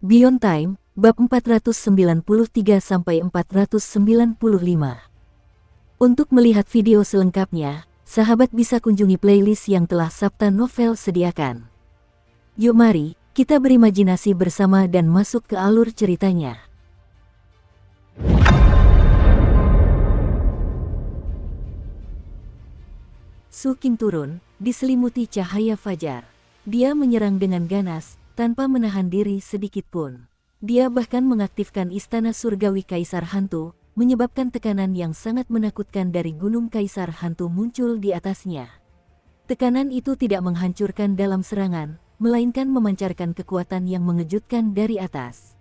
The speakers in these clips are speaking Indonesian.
Beyond Time, bab 493-495. Untuk melihat video selengkapnya, sahabat bisa kunjungi playlist yang telah Sabta Novel sediakan. Yuk mari, kita berimajinasi bersama dan masuk ke alur ceritanya. Su Qing turun, diselimuti cahaya fajar. Dia menyerang dengan ganas, tanpa menahan diri sedikit pun. Dia bahkan mengaktifkan istana surgawi Kaisar Hantu, menyebabkan tekanan yang sangat menakutkan dari gunung Kaisar Hantu muncul di atasnya. Tekanan itu tidak menghancurkan dalam serangan, melainkan memancarkan kekuatan yang mengejutkan dari atas.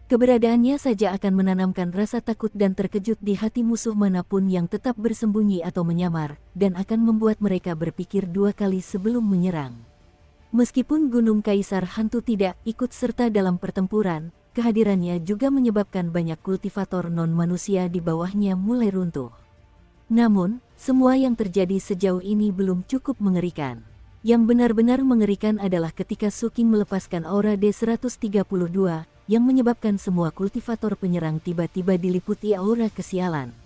Keberadaannya saja akan menanamkan rasa takut dan terkejut di hati musuh manapun yang tetap bersembunyi atau menyamar, dan akan membuat mereka berpikir dua kali sebelum menyerang. Meskipun Gunung Kaisar Hantu tidak ikut serta dalam pertempuran, kehadirannya juga menyebabkan banyak kultivator non-manusia di bawahnya mulai runtuh. Namun, semua yang terjadi sejauh ini belum cukup mengerikan. Yang benar-benar mengerikan adalah ketika Su Qing melepaskan aura D132, yang menyebabkan semua kultivator penyerang tiba-tiba diliputi aura kesialan.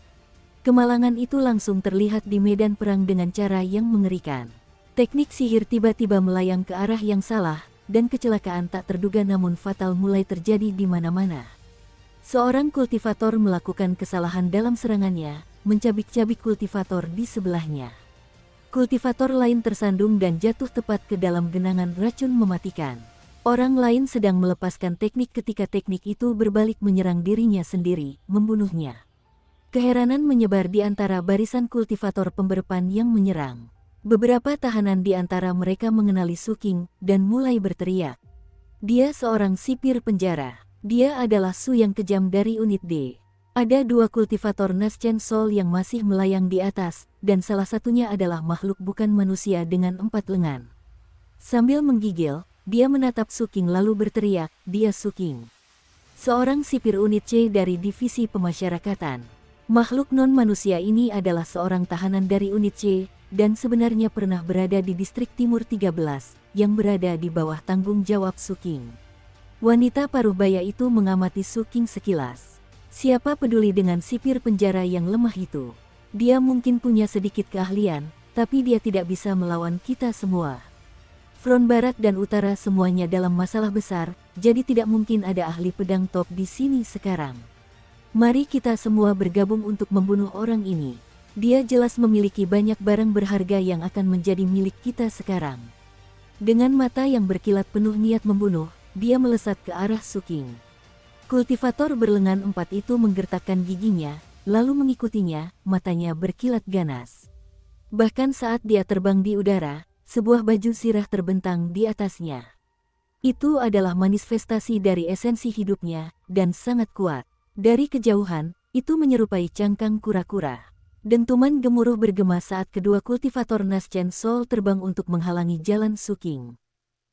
Kemalangan itu langsung terlihat di medan perang dengan cara yang mengerikan. Teknik sihir tiba-tiba melayang ke arah yang salah, dan kecelakaan tak terduga namun fatal mulai terjadi di mana-mana. Seorang kultivator melakukan kesalahan dalam serangannya, mencabik-cabik kultivator di sebelahnya. Kultivator lain tersandung dan jatuh tepat ke dalam genangan racun mematikan. Orang lain sedang melepaskan teknik ketika teknik itu berbalik menyerang dirinya sendiri, membunuhnya. Keheranan menyebar di antara barisan kultivator pemberpan yang menyerang. Beberapa tahanan di antara mereka mengenali Su Qing dan mulai berteriak. Dia seorang sipir penjara. Dia adalah Su yang kejam dari unit D. Ada dua kultivator Naschen Soul yang masih melayang di atas, dan salah satunya adalah makhluk bukan manusia dengan 4 lengan. Sambil menggigil, dia menatap Su Qing lalu berteriak, "Dia Su Qing." Seorang sipir unit C dari divisi pemasyarakatan. Makhluk non-manusia ini adalah seorang tahanan dari unit C, dan sebenarnya pernah berada di distrik Timur 13, yang berada di bawah tanggung jawab Su Qing. Wanita paruh baya itu mengamati Su Qing sekilas. Siapa peduli dengan sipir penjara yang lemah itu? Dia mungkin punya sedikit keahlian, tapi dia tidak bisa melawan kita semua. Front barat dan utara semuanya dalam masalah besar, jadi tidak mungkin ada ahli pedang top di sini sekarang. Mari kita semua bergabung untuk membunuh orang ini. Dia jelas memiliki banyak barang berharga yang akan menjadi milik kita sekarang. Dengan mata yang berkilat penuh niat membunuh, dia melesat ke arah Su Qing. Kultivator berlengan 4 itu menggertakkan giginya, lalu mengikutinya, matanya berkilat ganas. Bahkan saat dia terbang di udara, sebuah baju sirah terbentang di atasnya. Itu adalah manifestasi dari esensi hidupnya, dan sangat kuat. Dari kejauhan, itu menyerupai cangkang kura-kura. Dentuman gemuruh bergema saat kedua kultivator Naschen Soul terbang untuk menghalangi jalan Su Qing.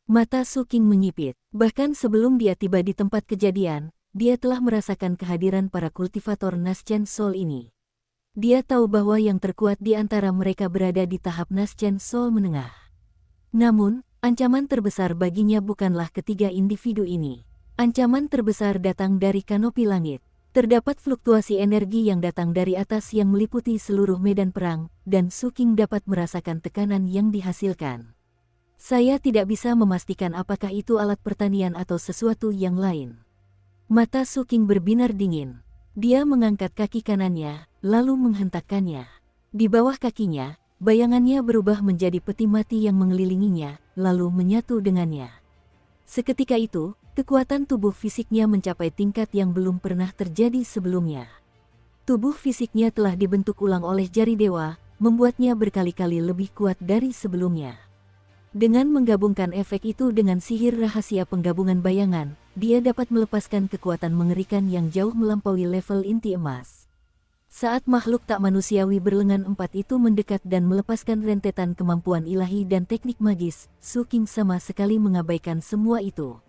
Mata Su Qing menyipit, bahkan sebelum dia tiba di tempat kejadian, dia telah merasakan kehadiran para kultivator Naschen Soul ini. Dia tahu bahwa yang terkuat di antara mereka berada di tahap Naschen Soul menengah. Namun, ancaman terbesar baginya bukanlah ketiga individu ini. Ancaman terbesar datang dari kanopi langit. Terdapat fluktuasi energi yang datang dari atas yang meliputi seluruh medan perang, dan Su Qing dapat merasakan tekanan yang dihasilkan. Saya tidak bisa memastikan apakah itu alat pertanian atau sesuatu yang lain. Mata Su Qing berbinar dingin. Dia mengangkat kaki kanannya, lalu menghentakkannya. Di bawah kakinya, bayangannya berubah menjadi peti mati yang mengelilinginya, lalu menyatu dengannya. Seketika itu, kekuatan tubuh fisiknya mencapai tingkat yang belum pernah terjadi sebelumnya. Tubuh fisiknya telah dibentuk ulang oleh jari dewa, membuatnya berkali-kali lebih kuat dari sebelumnya. Dengan menggabungkan efek itu dengan sihir rahasia penggabungan bayangan, dia dapat melepaskan kekuatan mengerikan yang jauh melampaui level inti emas. Saat makhluk tak manusiawi berlengan 4 itu mendekat dan melepaskan rentetan kemampuan ilahi dan teknik magis, Su Qing sama sekali mengabaikan semua itu.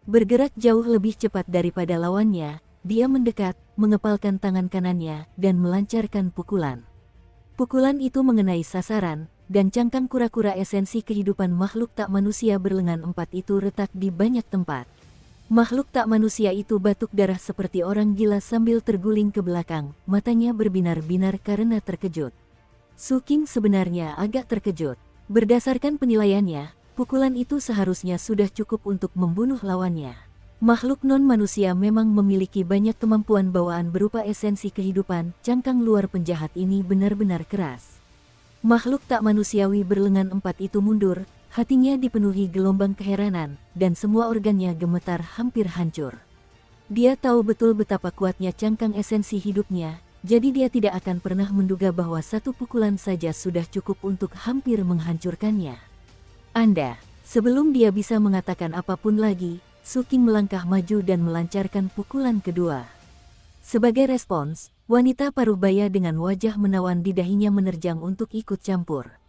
Bergerak jauh lebih cepat daripada lawannya, dia mendekat, mengepalkan tangan kanannya, dan melancarkan pukulan. Pukulan itu mengenai sasaran, dan cangkang kura-kura esensi kehidupan makhluk tak manusia berlengan 4 itu retak di banyak tempat. Makhluk tak manusia itu batuk darah seperti orang gila sambil terguling ke belakang, matanya berbinar-binar karena terkejut. Su King sebenarnya agak terkejut. Berdasarkan penilaiannya, pukulan itu seharusnya sudah cukup untuk membunuh lawannya. Makhluk non-manusia memang memiliki banyak kemampuan bawaan berupa esensi kehidupan, cangkang luar penjahat ini benar-benar keras. Makhluk tak manusiawi berlengan 4 itu mundur, hatinya dipenuhi gelombang keheranan, dan semua organnya gemetar hampir hancur. Dia tahu betul betapa kuatnya cangkang esensi hidupnya, jadi dia tidak akan pernah menduga bahwa satu pukulan saja sudah cukup untuk hampir menghancurkannya. Sebelum dia bisa mengatakan apapun lagi, Su King melangkah maju dan melancarkan pukulan kedua. Sebagai respons, wanita paruh baya dengan wajah menawan di dahinya menerjang untuk ikut campur.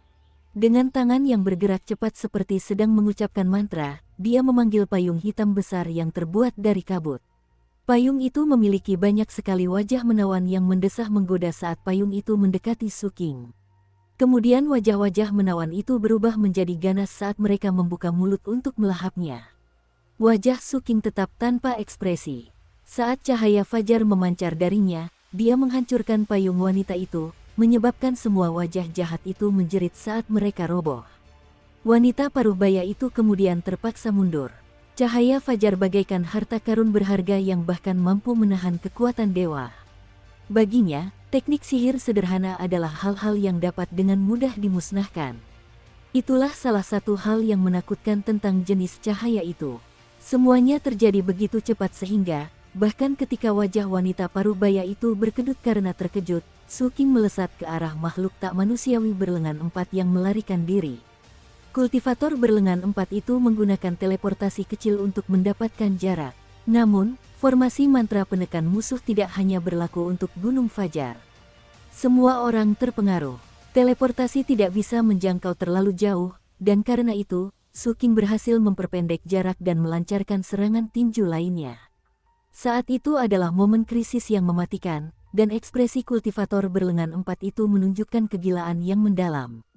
Dengan tangan yang bergerak cepat seperti sedang mengucapkan mantra, dia memanggil payung hitam besar yang terbuat dari kabut. Payung itu memiliki banyak sekali wajah menawan yang mendesah menggoda saat payung itu mendekati Su King. Kemudian wajah-wajah menawan itu berubah menjadi ganas saat mereka membuka mulut untuk melahapnya. Wajah Su King tetap tanpa ekspresi. Saat cahaya fajar memancar darinya, dia menghancurkan payung wanita itu, menyebabkan semua wajah jahat itu menjerit saat mereka roboh. Wanita paruh baya itu kemudian terpaksa mundur. Cahaya fajar bagaikan harta karun berharga yang bahkan mampu menahan kekuatan dewa. Baginya, teknik sihir sederhana adalah hal-hal yang dapat dengan mudah dimusnahkan. Itulah salah satu hal yang menakutkan tentang jenis cahaya itu. Semuanya terjadi begitu cepat sehingga, bahkan ketika wajah wanita paruh baya itu berkedut karena terkejut, Su King melesat ke arah makhluk tak manusiawi berlengan 4 yang melarikan diri. Kultivator berlengan 4 itu menggunakan teleportasi kecil untuk mendapatkan jarak. Namun, formasi mantra penekan musuh tidak hanya berlaku untuk Gunung Fajar. Semua orang terpengaruh. Teleportasi tidak bisa menjangkau terlalu jauh, dan karena itu, Su King berhasil memperpendek jarak dan melancarkan serangan tinju lainnya. Saat itu adalah momen krisis yang mematikan, dan ekspresi kultivator berlengan 4 itu menunjukkan kegilaan yang mendalam.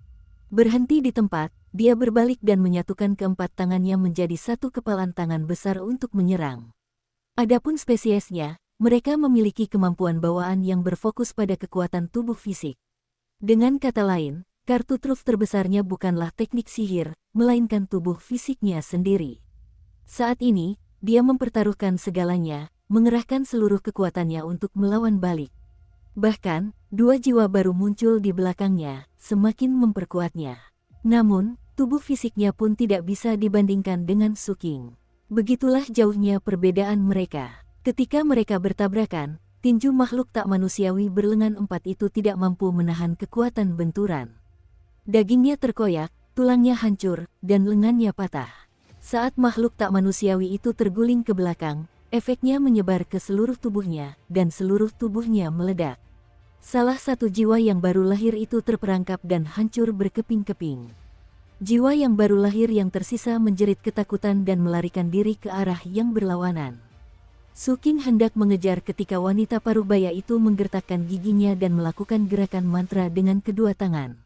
Berhenti di tempat, dia berbalik dan menyatukan keempat tangannya menjadi satu kepalan tangan besar untuk menyerang. Adapun spesiesnya, mereka memiliki kemampuan bawaan yang berfokus pada kekuatan tubuh fisik. Dengan kata lain, kartu truf terbesarnya bukanlah teknik sihir, melainkan tubuh fisiknya sendiri. Saat ini, dia mempertaruhkan segalanya, mengerahkan seluruh kekuatannya untuk melawan balik. Bahkan, 2 jiwa baru muncul di belakangnya, semakin memperkuatnya. Namun, tubuh fisiknya pun tidak bisa dibandingkan dengan Su King. Begitulah jauhnya perbedaan mereka. Ketika mereka bertabrakan, tinju makhluk tak manusiawi berlengan 4 itu tidak mampu menahan kekuatan benturan. Dagingnya terkoyak, tulangnya hancur, dan lengannya patah. Saat makhluk tak manusiawi itu terguling ke belakang, efeknya menyebar ke seluruh tubuhnya, dan seluruh tubuhnya meledak. Salah satu jiwa yang baru lahir itu terperangkap dan hancur berkeping-keping. Jiwa yang baru lahir yang tersisa menjerit ketakutan dan melarikan diri ke arah yang berlawanan. Su King hendak mengejar ketika wanita paruh baya itu menggertakkan giginya dan melakukan gerakan mantra dengan kedua tangan.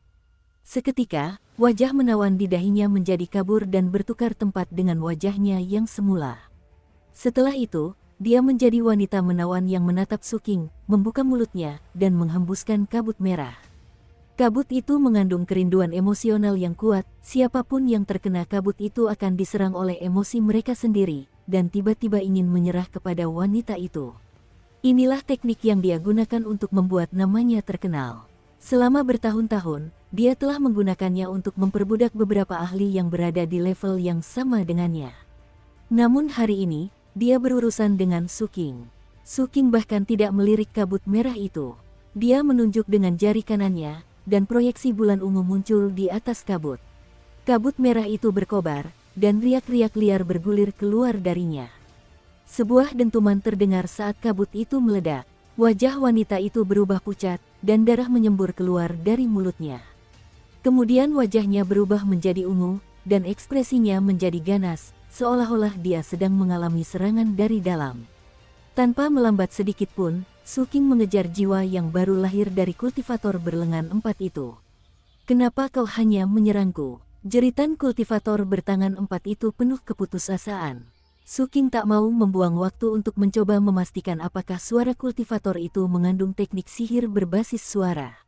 Seketika, wajah menawan di dahinya menjadi kabur dan bertukar tempat dengan wajahnya yang semula. Setelah itu, dia menjadi wanita menawan yang menatap Su King, membuka mulutnya, dan menghembuskan kabut merah. Kabut itu mengandung kerinduan emosional yang kuat, siapapun yang terkena kabut itu akan diserang oleh emosi mereka sendiri, dan tiba-tiba ingin menyerah kepada wanita itu. Inilah teknik yang dia gunakan untuk membuat namanya terkenal. Selama bertahun-tahun, dia telah menggunakannya untuk memperbudak beberapa ahli yang berada di level yang sama dengannya. Namun hari ini, dia berurusan dengan Su King. Su King bahkan tidak melirik kabut merah itu. Dia menunjuk dengan jari kanannya, dan proyeksi bulan ungu muncul di atas kabut. Kabut merah itu berkobar, dan riak-riak liar bergulir keluar darinya. Sebuah dentuman terdengar saat kabut itu meledak. Wajah wanita itu berubah pucat, dan darah menyembur keluar dari mulutnya. Kemudian wajahnya berubah menjadi ungu, dan ekspresinya menjadi ganas, seolah-olah dia sedang mengalami serangan dari dalam. Tanpa melambat sedikit pun, Su King mengejar jiwa yang baru lahir dari kultivator berlengan 4 itu. "Kenapa kau hanya menyerangku?" Jeritan kultivator bertangan 4 itu penuh keputusasaan. Su King tak mau membuang waktu untuk mencoba memastikan apakah suara kultivator itu mengandung teknik sihir berbasis suara.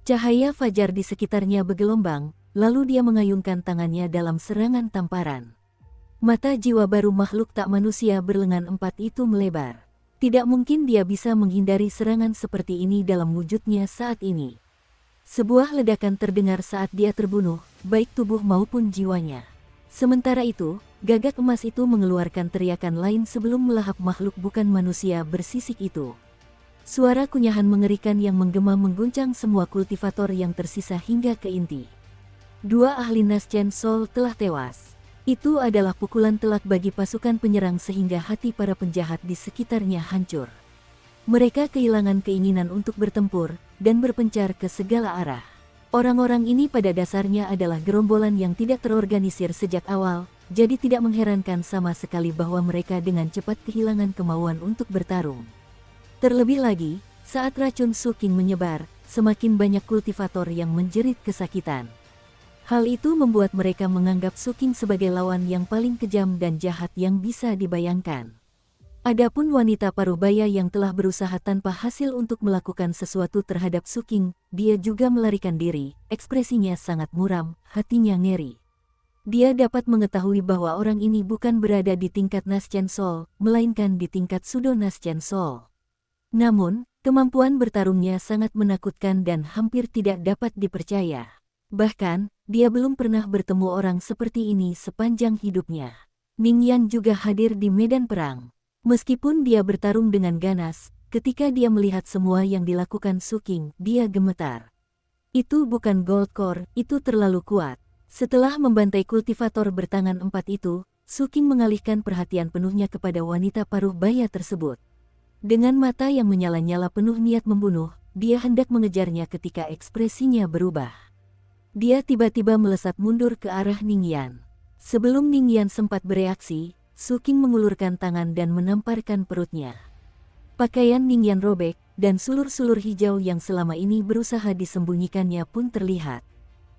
Cahaya fajar di sekitarnya bergelombang, lalu dia mengayunkan tangannya dalam serangan tamparan. Mata jiwa baru makhluk tak manusia berlengan empat itu melebar. Tidak mungkin dia bisa menghindari serangan seperti ini dalam wujudnya saat ini. Sebuah ledakan terdengar saat dia terbunuh, baik tubuh maupun jiwanya. Sementara itu, gagak emas itu mengeluarkan teriakan lain sebelum melahap makhluk bukan manusia bersisik itu. Suara kunyahan mengerikan yang menggema mengguncang semua kultivator yang tersisa hingga ke inti. Dua ahli Naschen Soul telah tewas. Itu adalah pukulan telak bagi pasukan penyerang sehingga hati para penjahat di sekitarnya hancur. Mereka kehilangan keinginan untuk bertempur dan berpencar ke segala arah. Orang-orang ini pada dasarnya adalah gerombolan yang tidak terorganisir sejak awal, jadi tidak mengherankan sama sekali bahwa mereka dengan cepat kehilangan kemauan untuk bertarung. Terlebih lagi, saat racun Su King menyebar, semakin banyak kultivator yang menjerit kesakitan. Hal itu membuat mereka menganggap Su King sebagai lawan yang paling kejam dan jahat yang bisa dibayangkan. Adapun wanita paruh baya yang telah berusaha tanpa hasil untuk melakukan sesuatu terhadap Su King, dia juga melarikan diri, ekspresinya sangat muram, hatinya ngeri. Dia dapat mengetahui bahwa orang ini bukan berada di tingkat Naschen Soul, melainkan di tingkat Pseudo Naschen Soul. Namun, kemampuan bertarungnya sangat menakutkan dan hampir tidak dapat dipercaya. Bahkan, dia belum pernah bertemu orang seperti ini sepanjang hidupnya. Ning Yan juga hadir di medan perang. Meskipun dia bertarung dengan ganas, ketika dia melihat semua yang dilakukan Su King, dia gemetar. Itu bukan Gold Core, itu terlalu kuat. Setelah membantai kultivator bertangan empat itu, Su King mengalihkan perhatian penuhnya kepada wanita paruh baya tersebut. Dengan mata yang menyala-nyala penuh niat membunuh, dia hendak mengejarnya ketika ekspresinya berubah. Dia tiba-tiba melesat mundur ke arah Ning Yan. Sebelum Ning Yan sempat bereaksi, Su King mengulurkan tangan dan menamparkan perutnya. Pakaian Ning Yan robek, dan sulur-sulur hijau yang selama ini berusaha disembunyikannya pun terlihat.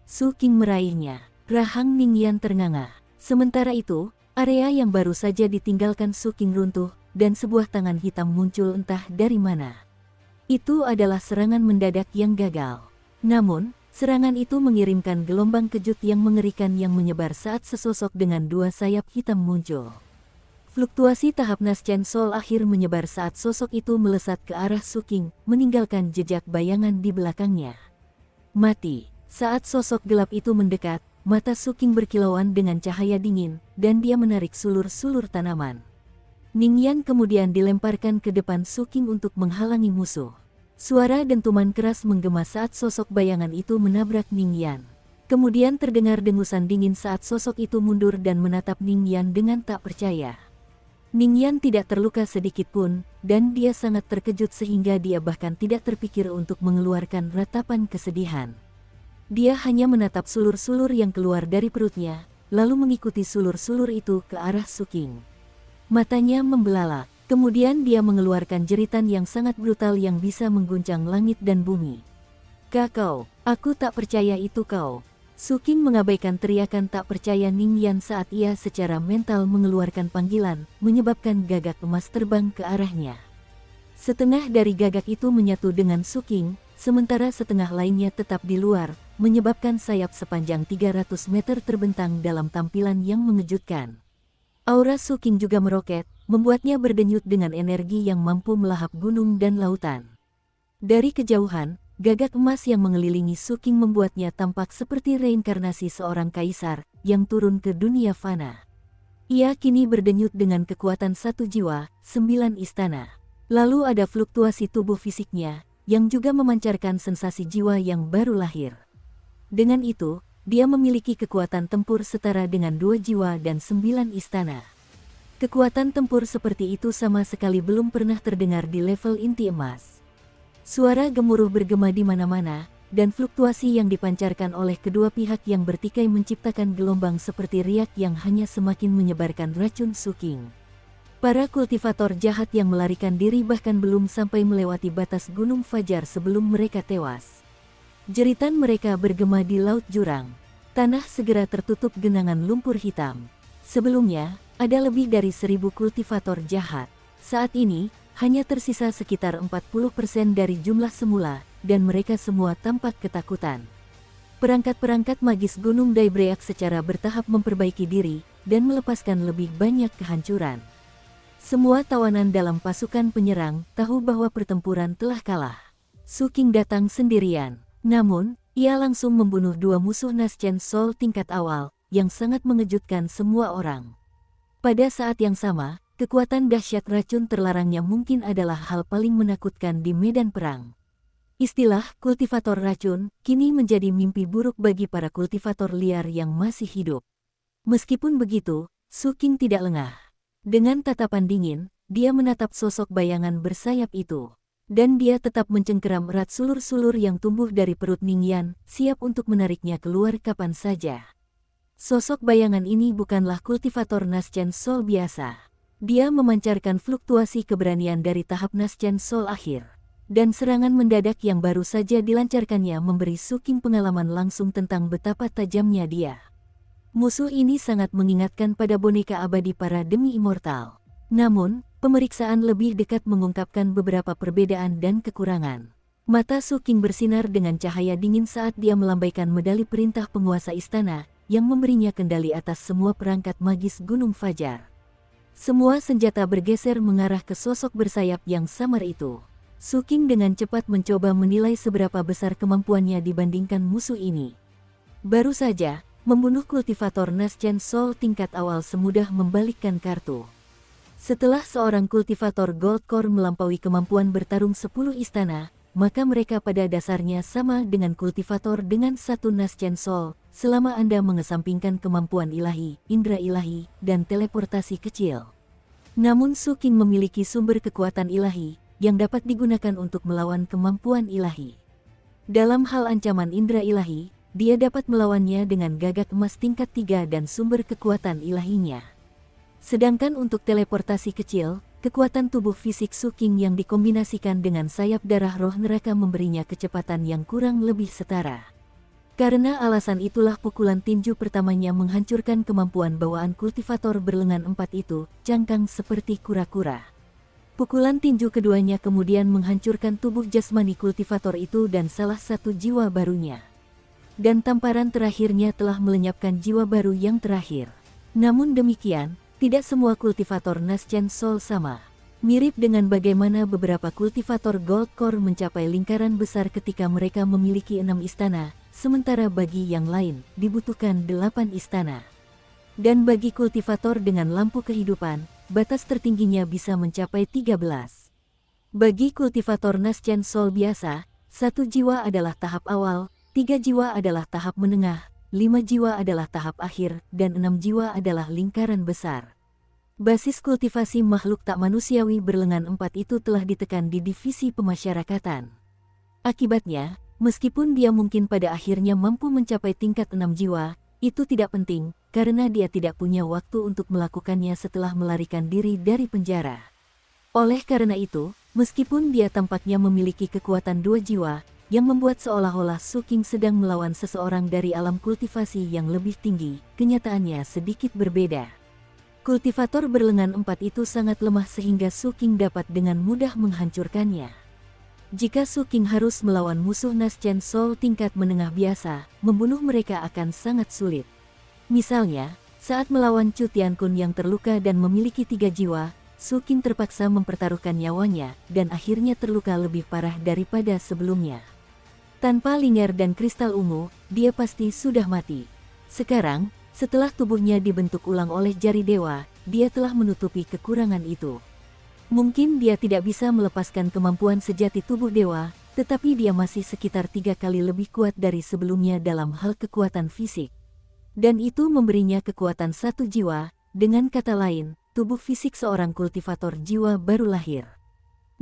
Su King meraihnya. Rahang Ning Yan ternganga. Sementara itu, area yang baru saja ditinggalkan Su King runtuh, dan sebuah tangan hitam muncul entah dari mana. Itu adalah serangan mendadak yang gagal. Namun, serangan itu mengirimkan gelombang kejut yang mengerikan yang menyebar saat sesosok dengan dua sayap hitam muncul. Fluktuasi tahap Naschen Soul akhir menyebar saat sosok itu melesat ke arah Su King, meninggalkan jejak bayangan di belakangnya. Mati. Saat sosok gelap itu mendekat, mata Su King berkilauan dengan cahaya dingin, dan dia menarik sulur-sulur tanaman. Ning Yan kemudian dilemparkan ke depan Su King untuk menghalangi musuh. Suara dentuman keras menggema saat sosok bayangan itu menabrak Ning Yan. Kemudian terdengar dengusan dingin saat sosok itu mundur dan menatap Ning Yan dengan tak percaya. Ning Yan tidak terluka sedikit pun, dan dia sangat terkejut sehingga dia bahkan tidak terpikir untuk mengeluarkan ratapan kesedihan. Dia hanya menatap sulur-sulur yang keluar dari perutnya, lalu mengikuti sulur-sulur itu ke arah Su King. Matanya membelalak, kemudian dia mengeluarkan jeritan yang sangat brutal yang bisa mengguncang langit dan bumi. "Kakau, aku tak percaya itu kau." Su King mengabaikan teriakan tak percaya Ning Yan saat ia secara mental mengeluarkan panggilan, menyebabkan gagak emas terbang ke arahnya. Setengah dari gagak itu menyatu dengan Su King, sementara setengah lainnya tetap di luar, menyebabkan sayap sepanjang 300 meter terbentang dalam tampilan yang mengejutkan. Aura Su King juga meroket, membuatnya berdenyut dengan energi yang mampu melahap gunung dan lautan. Dari kejauhan, gagak emas yang mengelilingi Su King membuatnya tampak seperti reinkarnasi seorang kaisar yang turun ke dunia fana. Ia kini berdenyut dengan kekuatan satu jiwa, 9 istana. Lalu ada fluktuasi tubuh fisiknya, yang juga memancarkan sensasi jiwa yang baru lahir. Dengan itu, dia memiliki kekuatan tempur setara dengan 2 jiwa dan 9 istana. Kekuatan tempur seperti itu sama sekali belum pernah terdengar di level inti emas. Suara gemuruh bergema di mana-mana, dan fluktuasi yang dipancarkan oleh kedua pihak yang bertikai menciptakan gelombang seperti riak yang hanya semakin menyebarkan racun Su King. Para kultivator jahat yang melarikan diri bahkan belum sampai melewati batas Gunung Fajar sebelum mereka tewas. Jeritan mereka bergema di laut jurang. Tanah segera tertutup genangan lumpur hitam. Sebelumnya, Ada lebih dari 1.000 kultivator jahat. Saat ini, hanya tersisa sekitar 40% dari jumlah semula, dan mereka semua tampak ketakutan. Perangkat-perangkat magis Gunung Daybreak secara bertahap memperbaiki diri, dan melepaskan lebih banyak kehancuran. Semua tawanan dalam pasukan penyerang tahu bahwa pertempuran telah kalah. Su Qing datang sendirian. Namun, ia langsung membunuh 2 musuh Naschen Soul tingkat awal, yang sangat mengejutkan semua orang. Pada saat yang sama, kekuatan dahsyat racun terlarangnya mungkin adalah hal paling menakutkan di medan perang. Istilah kultivator racun kini menjadi mimpi buruk bagi para kultivator liar yang masih hidup. Meskipun begitu, Su Qing tidak lengah. Dengan tatapan dingin, dia menatap sosok bayangan bersayap itu. Dan dia tetap mencengkeram erat sulur-sulur yang tumbuh dari perut Ningyan, siap untuk menariknya keluar kapan saja. Sosok bayangan ini bukanlah kultivator Naschen Soul biasa. Dia memancarkan fluktuasi keberanian dari tahap Naschen Soul akhir. Dan serangan mendadak yang baru saja dilancarkannya memberi Su Qing pengalaman langsung tentang betapa tajamnya dia. Musuh ini sangat mengingatkan pada boneka abadi para demi immortal. Namun, pemeriksaan lebih dekat mengungkapkan beberapa perbedaan dan kekurangan. Mata Su Qing bersinar dengan cahaya dingin saat dia melambaikan medali perintah penguasa istana, yang memberinya kendali atas semua perangkat magis Gunung Fajar. Semua senjata bergeser mengarah ke sosok bersayap yang samar itu. Su Qing dengan cepat mencoba menilai seberapa besar kemampuannya dibandingkan musuh ini. Baru saja, membunuh kultivator Naschen Soul tingkat awal semudah membalikkan kartu. Setelah seorang kultivator Gold Core melampaui kemampuan bertarung 10 istana, maka mereka pada dasarnya sama dengan kultivator dengan 1 Naschen Soul, selama Anda mengesampingkan kemampuan ilahi, indera ilahi, dan teleportasi kecil. Namun Su Qing memiliki sumber kekuatan ilahi, yang dapat digunakan untuk melawan kemampuan ilahi. Dalam hal ancaman indera ilahi, dia dapat melawannya dengan gagak emas tingkat 3 dan sumber kekuatan ilahinya. Sedangkan untuk teleportasi kecil, kekuatan tubuh fisik Su Qing yang dikombinasikan dengan sayap darah roh neraka memberinya kecepatan yang kurang lebih setara. Karena alasan itulah pukulan tinju pertamanya menghancurkan kemampuan bawaan kultivator berlengan 4 itu, cangkang seperti kura-kura. Pukulan tinju keduanya kemudian menghancurkan tubuh jasmani kultivator itu dan salah satu jiwa barunya. Dan tamparan terakhirnya telah melenyapkan jiwa baru yang terakhir. Namun demikian, tidak semua kultivator Naschen Soul sama. Mirip dengan bagaimana beberapa kultivator Gold Core mencapai lingkaran besar ketika mereka memiliki 6 istana, sementara bagi yang lain dibutuhkan 8 istana. Dan bagi kultivator dengan lampu kehidupan, batas tertingginya bisa mencapai 13. Bagi kultivator Naschen Soul biasa, 1 jiwa adalah tahap awal, 3 jiwa adalah tahap menengah, 5 jiwa adalah tahap akhir, dan 6 jiwa adalah lingkaran besar. Basis kultivasi makhluk tak manusiawi berlengan 4 itu telah ditekan di divisi pemasyarakatan. Akibatnya, meskipun dia mungkin pada akhirnya mampu mencapai tingkat 6 jiwa, itu tidak penting, karena dia tidak punya waktu untuk melakukannya setelah melarikan diri dari penjara. Oleh karena itu, meskipun dia tampaknya memiliki kekuatan 2 jiwa, yang membuat seolah-olah Su Qing sedang melawan seseorang dari alam kultivasi yang lebih tinggi, kenyataannya sedikit berbeda. Kultivator berlengan 4 itu sangat lemah sehingga Su Qing dapat dengan mudah menghancurkannya. Jika Su Qing harus melawan musuh Naschen Soul tingkat menengah biasa, membunuh mereka akan sangat sulit. Misalnya, saat melawan Chu Tiankun yang terluka dan memiliki 3 jiwa, Su Qing terpaksa mempertaruhkan nyawanya dan akhirnya terluka lebih parah daripada sebelumnya. Tanpa lingkar dan kristal ungu, dia pasti sudah mati. Sekarang, setelah tubuhnya dibentuk ulang oleh jari dewa, dia telah menutupi kekurangan itu. Mungkin dia tidak bisa melepaskan kemampuan sejati tubuh dewa, tetapi dia masih sekitar 3 kali lebih kuat dari sebelumnya dalam hal kekuatan fisik. Dan itu memberinya kekuatan 1 jiwa, dengan kata lain, tubuh fisik seorang kultivator jiwa baru lahir.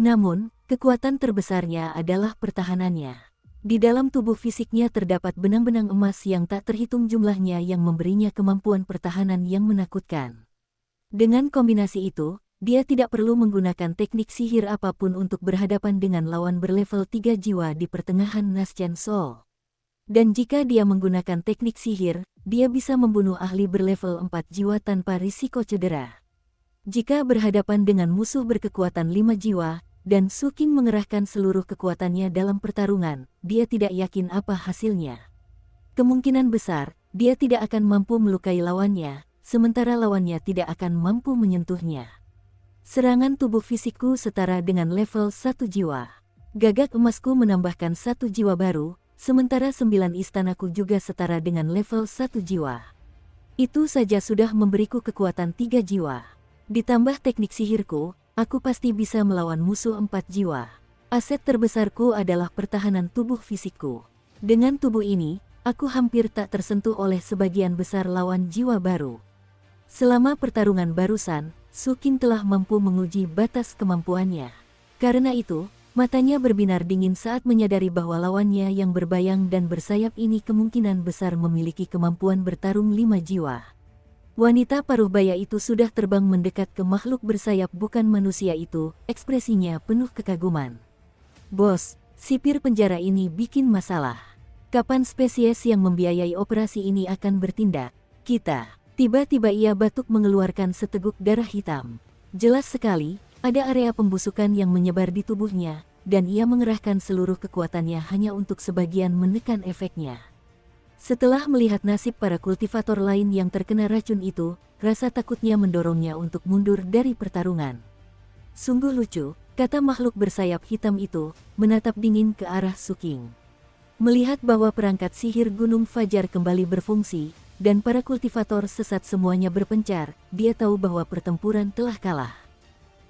Namun, kekuatan terbesarnya adalah pertahanannya. Di dalam tubuh fisiknya terdapat benang-benang emas yang tak terhitung jumlahnya yang memberinya kemampuan pertahanan yang menakutkan. Dengan kombinasi itu, dia tidak perlu menggunakan teknik sihir apapun untuk berhadapan dengan lawan berlevel 3 jiwa di pertengahan Naschen Soul. Dan jika dia menggunakan teknik sihir, dia bisa membunuh ahli berlevel 4 jiwa tanpa risiko cedera. Jika berhadapan dengan musuh berkekuatan 5 jiwa, dan Su King mengerahkan seluruh kekuatannya dalam pertarungan, dia tidak yakin apa hasilnya. Kemungkinan besar, dia tidak akan mampu melukai lawannya, sementara lawannya tidak akan mampu menyentuhnya. Serangan tubuh fisikku setara dengan level 1 jiwa. Gagak emasku menambahkan 1 jiwa baru, sementara 9 istanaku juga setara dengan level 1 jiwa. Itu saja sudah memberiku kekuatan 3 jiwa. Ditambah teknik sihirku, aku pasti bisa melawan musuh 4 jiwa. Aset terbesarku adalah pertahanan tubuh fisikku. Dengan tubuh ini, aku hampir tak tersentuh oleh sebagian besar lawan jiwa baru. Selama pertarungan barusan, Su King telah mampu menguji batas kemampuannya. Karena itu, matanya berbinar dingin saat menyadari bahwa lawannya yang berbayang dan bersayap ini kemungkinan besar memiliki kemampuan bertarung 5 jiwa. Wanita paruh baya itu sudah terbang mendekat ke makhluk bersayap bukan manusia itu, ekspresinya penuh kekaguman. Bos, sipir penjara ini bikin masalah. Kapan spesies yang membiayai operasi ini akan bertindak? Kita. Tiba-tiba ia batuk mengeluarkan seteguk darah hitam. Jelas sekali, ada area pembusukan yang menyebar di tubuhnya, dan ia mengerahkan seluruh kekuatannya hanya untuk sebagian menekan efeknya. Setelah melihat nasib para kultivator lain yang terkena racun itu, rasa takutnya mendorongnya untuk mundur dari pertarungan. Sungguh lucu, kata makhluk bersayap hitam itu, menatap dingin ke arah Su King. Melihat bahwa perangkat sihir Gunung Fajar kembali berfungsi, dan para kultivator sesat semuanya berpencar, dia tahu bahwa pertempuran telah kalah.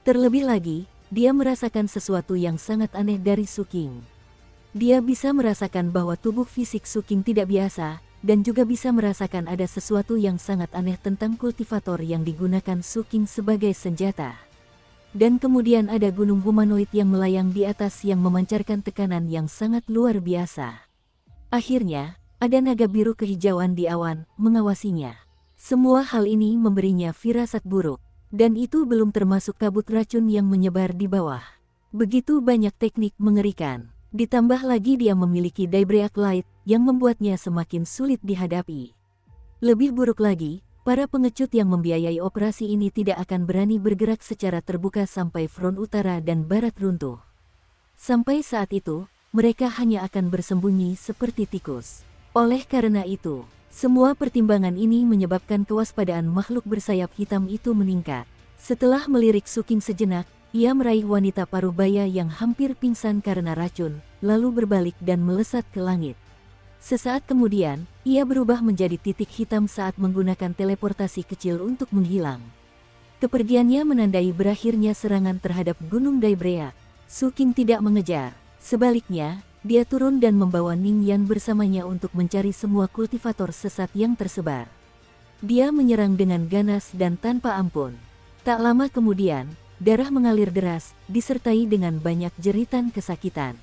Terlebih lagi, dia merasakan sesuatu yang sangat aneh dari Su King. Dia bisa merasakan bahwa tubuh fisik Su King tidak biasa, dan juga bisa merasakan ada sesuatu yang sangat aneh tentang kultivator yang digunakan Su King sebagai senjata. Dan kemudian ada gunung humanoid yang melayang di atas yang memancarkan tekanan yang sangat luar biasa. Akhirnya, ada naga biru kehijauan di awan, mengawasinya. Semua hal ini memberinya firasat buruk, dan itu belum termasuk kabut racun yang menyebar di bawah. Begitu banyak teknik mengerikan. Ditambah lagi dia memiliki Daybreak Light yang membuatnya semakin sulit dihadapi. Lebih buruk lagi, para pengecut yang membiayai operasi ini tidak akan berani bergerak secara terbuka sampai front utara dan barat runtuh. Sampai saat itu, mereka hanya akan bersembunyi seperti tikus. Oleh karena itu, semua pertimbangan ini menyebabkan kewaspadaan makhluk bersayap hitam itu meningkat. Setelah melirik Su King sejenak, ia meraih wanita paruh baya yang hampir pingsan karena racun, lalu berbalik dan melesat ke langit. Sesaat kemudian, ia berubah menjadi titik hitam saat menggunakan teleportasi kecil untuk menghilang. Kepergiannya menandai berakhirnya serangan terhadap Gunung Daybreak. Su King tidak mengejar. Sebaliknya, dia turun dan membawa Ning Yan bersamanya untuk mencari semua kultivator sesat yang tersebar. Dia menyerang dengan ganas dan tanpa ampun. Tak lama kemudian, darah mengalir deras, disertai dengan banyak jeritan kesakitan.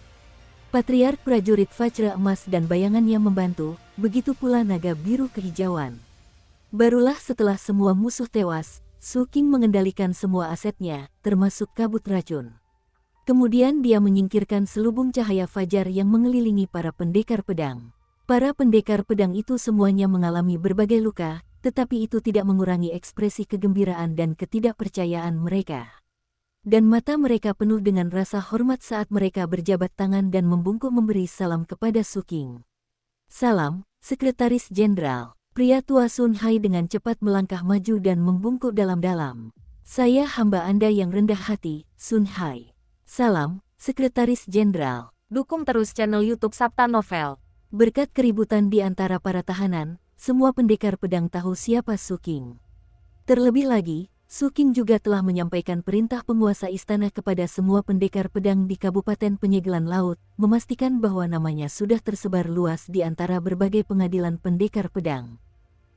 Patriark prajurit Vajra Emas dan bayangannya membantu, begitu pula naga biru kehijauan. Barulah setelah semua musuh tewas, Su King mengendalikan semua asetnya, termasuk kabut racun. Kemudian dia menyingkirkan selubung cahaya fajar yang mengelilingi para pendekar pedang. Para pendekar pedang itu semuanya mengalami berbagai luka, tetapi itu tidak mengurangi ekspresi kegembiraan dan ketidakpercayaan mereka. Dan mata mereka penuh dengan rasa hormat saat mereka berjabat tangan dan membungkuk memberi salam kepada Su King. Salam, Sekretaris Jenderal. Pria tua Sun Hai dengan cepat melangkah maju dan membungkuk dalam-dalam. Saya hamba Anda yang rendah hati, Sun Hai. Salam, Sekretaris Jenderal. Dukung terus channel YouTube Sabta Novel. Berkat keributan di antara para tahanan, semua pendekar pedang tahu siapa Su King. Terlebih lagi, Su King juga telah menyampaikan perintah penguasa istana kepada semua pendekar pedang di Kabupaten Penyegelan Laut, memastikan bahwa namanya sudah tersebar luas di antara berbagai pengadilan pendekar pedang.